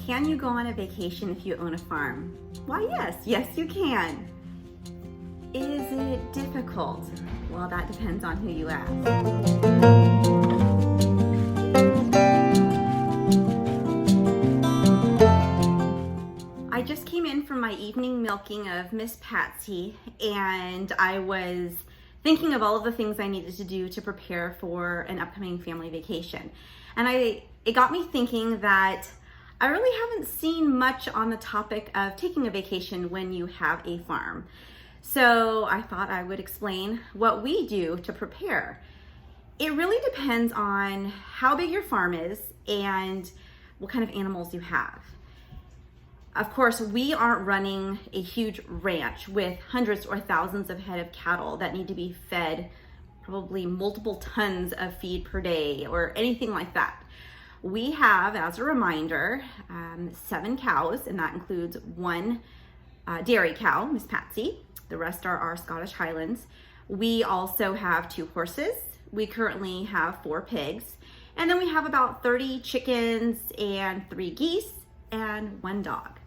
Can you go on a vacation if you own a farm? Why, yes, you can. Is it difficult? Well, that depends on who you ask. I just came in from my evening milking of Miss Patsy, and I was thinking of all of the things I needed to do to prepare for an upcoming family vacation. And it got me thinking that I really haven't seen much on the topic of taking a vacation when you have a farm. So I thought I would explain what we do to prepare. It really depends on how big your farm is and what kind of animals you have. Of course, we aren't running a huge ranch with hundreds or thousands of head of cattle that need to be fed probably multiple tons of feed per day or anything like that. We have, as a reminder, 7 cows, and that includes 1 dairy cow, Miss Patsy. The rest are our Scottish Highlands. We also have 2 horses. We currently have 4 pigs. And then we have about 30 chickens and 3 geese and 1 dog.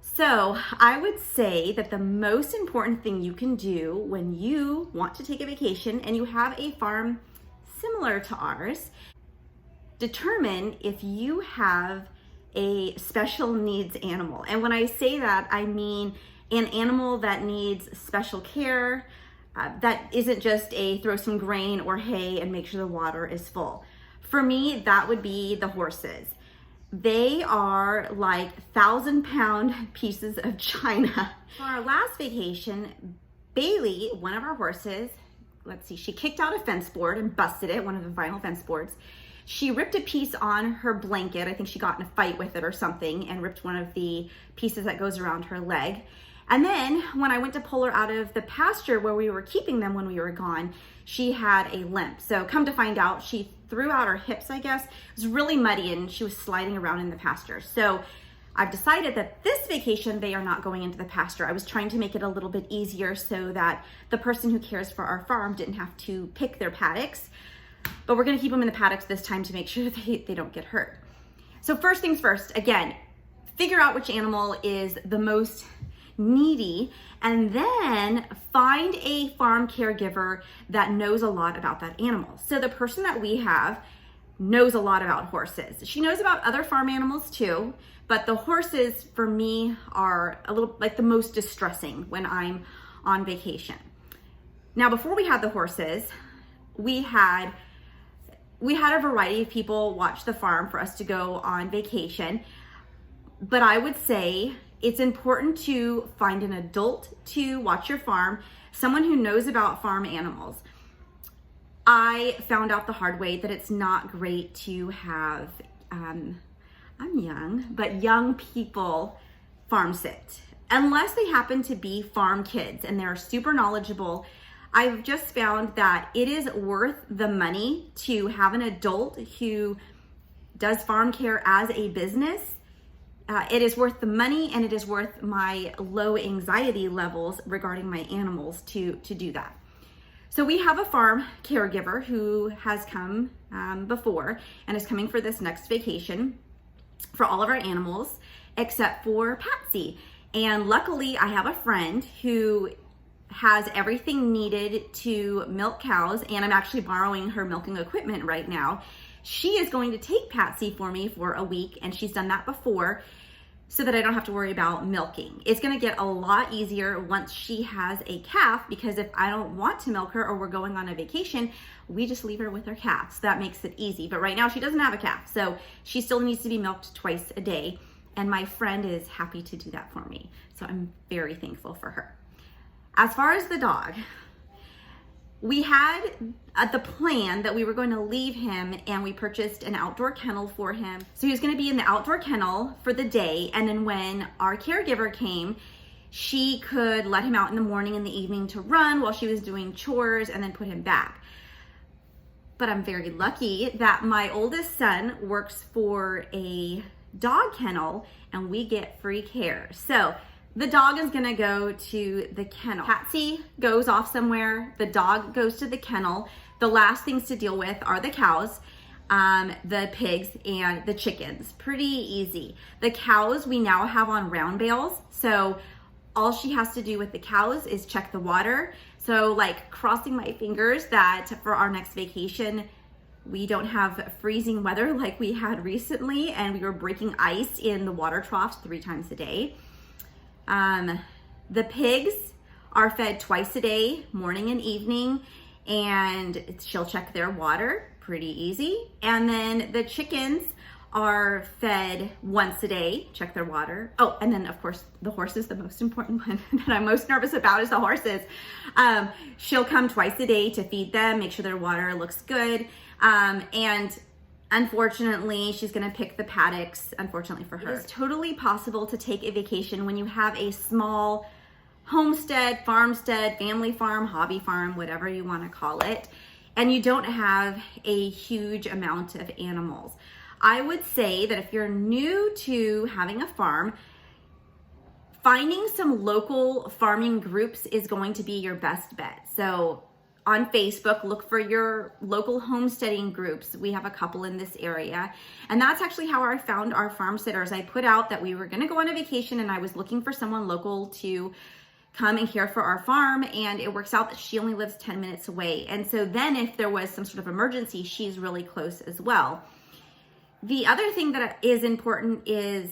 So I would say that the most important thing you can do when you want to take a vacation and you have a farm similar to ours, determine if you have a special needs animal. And when I say that, I mean an animal that needs special care, that isn't just a throw some grain or hay and make sure the water is full. For me, that would be the horses. They are like 1,000-pound pieces of china. For our last vacation, Bailey, one of our horses, she kicked out a fence board and busted it, one of the vinyl fence boards. She ripped a piece on her blanket. I think she got in a fight with it or something and ripped one of the pieces that goes around her leg. And then when I went to pull her out of the pasture where we were keeping them when we were gone, she had a limp. So come to find out, she threw out her hips, I guess. It was really muddy and she was sliding around in the pasture. So I've decided that this vacation, they are not going into the pasture. I was trying to make it a little bit easier so that the person who cares for our farm didn't have to pick their paddocks. But we're gonna keep them in the paddocks this time to make sure they don't get hurt. So first things first, again, figure out which animal is the most needy, and then find a farm caregiver that knows a lot about that animal. So the person that we have knows a lot about horses. She knows about other farm animals too, but the horses for me are a little like the most distressing when I'm on vacation. Now, before we had the horses, we had a variety of people watch the farm for us to go on vacation, but I would say it's important to find an adult to watch your farm, someone who knows about farm animals. I found out the hard way that it's not great to have, I'm young, but young people farm sit, unless they happen to be farm kids and they're super knowledgeable. I've just found that it is worth the money to have an adult who does farm care as a business. It is worth the money, and it is worth my low anxiety levels regarding my animals to do that. So we have a farm caregiver who has come before and is coming for this next vacation for all of our animals except for Patsy. And luckily I have a friend who has everything needed to milk cows, and I'm actually borrowing her milking equipment right now. She is going to take Patsy for me for a week, and she's done that before, so that I don't have to worry about milking. It's gonna get a lot easier once she has a calf, because if I don't want to milk her or we're going on a vacation, we just leave her with her calf. So that makes it easy. But right now she doesn't have a calf, so she still needs to be milked twice a day. And my friend is happy to do that for me. So I'm very thankful for her. As far as the dog, we had the plan that we were going to leave him, and we purchased an outdoor kennel for him. So he was going to be in the outdoor kennel for the day, and then when our caregiver came, she could let him out in the morning and the evening to run while she was doing chores, and then put him back. But I'm very lucky that my oldest son works for a dog kennel and we get free care. So the dog is gonna go to the kennel. Patsy goes off somewhere, the dog goes to the kennel. The last things to deal with are the cows. the pigs and the chickens. Pretty easy. The cows we now have on round bales, so all she has to do with the cows is check the water. So like crossing my fingers that for our next vacation, we don't have freezing weather like we had recently, and we were breaking ice in the water troughs 3 times a day. The pigs are fed twice a day, morning and evening, and she'll check their water, pretty easy. And then the chickens are fed once a day, check their water. Oh, and then of course the horses, the most important one that I'm most nervous about is the horses. She'll come twice a day to feed them, make sure their water looks good. And unfortunately, she's gonna pick the paddocks, unfortunately for her. It is totally possible to take a vacation when you have a small homestead, farmstead, family farm, hobby farm, whatever you wanna call it, and you don't have a huge amount of animals. I would say that if you're new to having a farm, finding some local farming groups is going to be your best bet. So on Facebook, look for your local homesteading groups. We have a couple in this area. And that's actually how I found our farm sitters. I put out that we were gonna go on a vacation and I was looking for someone local to come and care for our farm, and it works out that she only lives 10 minutes away. And so then if there was some sort of emergency, she's really close as well. The other thing that is important is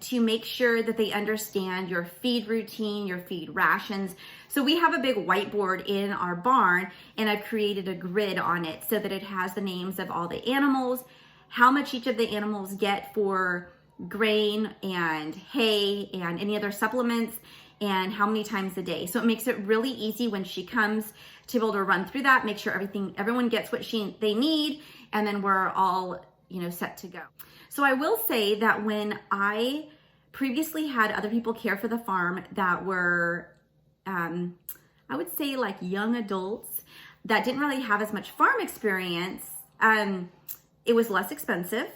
to make sure that they understand your feed routine, your feed rations. So we have a big whiteboard in our barn, and I've created a grid on it so that it has the names of all the animals, how much each of the animals get for grain and hay and any other supplements, and how many times a day. So it makes it really easy when she comes to be able to run through that, make sure everyone gets what they need, and then we're all set to go. So I will say that when I previously had other people care for the farm that were, I would say like young adults that didn't really have as much farm experience, it was less expensive.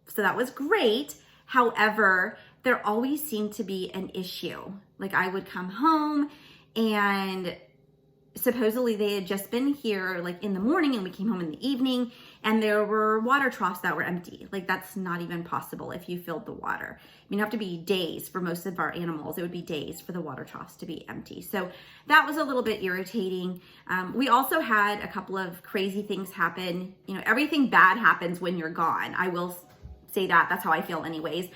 So that was great. However, there always seemed to be an issue. Like I would come home and supposedly they had just been here like in the morning and we came home in the evening and there were water troughs that were empty. Like that's not even possible if you filled the water. I mean, it'd have to be days for most of our animals. It would be days for the water troughs to be empty. So that was a little bit irritating. We also had a couple of crazy things happen. Everything bad happens when you're gone. I will say that. That's how I feel anyways.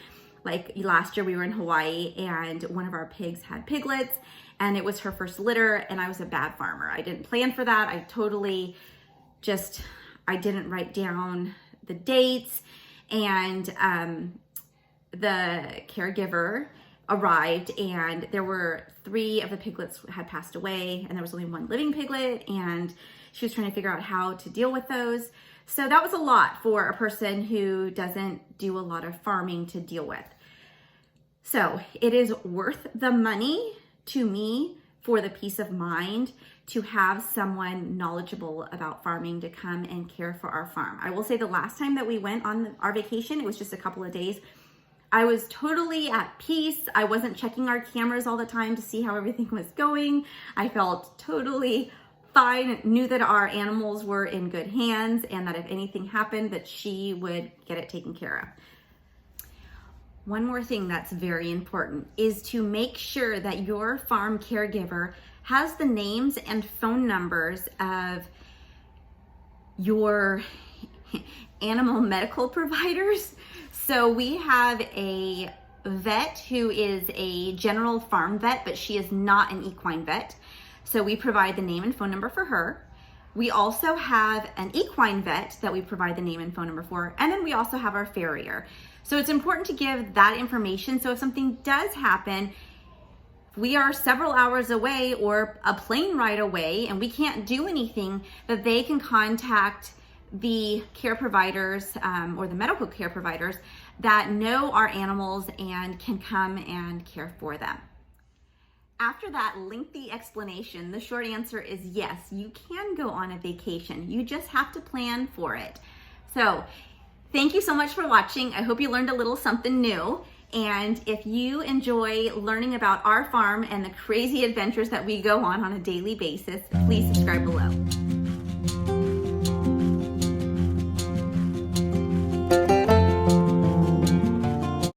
Like last year we were in Hawaii and one of our pigs had piglets and it was her first litter and I was a bad farmer. I didn't plan for that. I didn't write down the dates, and the caregiver arrived and there were 3 of the piglets had passed away and there was only 1 living piglet, and she was trying to figure out how to deal with those. So that was a lot for a person who doesn't do a lot of farming to deal with. So it is worth the money to me for the peace of mind to have someone knowledgeable about farming to come and care for our farm. I will say the last time that we went on our vacation, it was just a couple of days. I was totally at peace. I wasn't checking our cameras all the time to see how everything was going. I felt totally fine, knew that our animals were in good hands and that if anything happened that she would get it taken care of. One more thing that's very important is to make sure that your farm caregiver has the names and phone numbers of your animal medical providers. So we have a vet who is a general farm vet, but she is not an equine vet. So we provide the name and phone number for her. We also have an equine vet that we provide the name and phone number for. And then we also have our farrier. So it's important to give that information. So if something does happen, we are several hours away or a plane ride away and we can't do anything, that they can contact the care providers or the medical care providers that know our animals and can come and care for them. After that lengthy explanation, the short answer is yes, you can go on a vacation. You just have to plan for it. So thank you so much for watching. I hope you learned a little something new. And if you enjoy learning about our farm and the crazy adventures that we go on a daily basis, please subscribe below.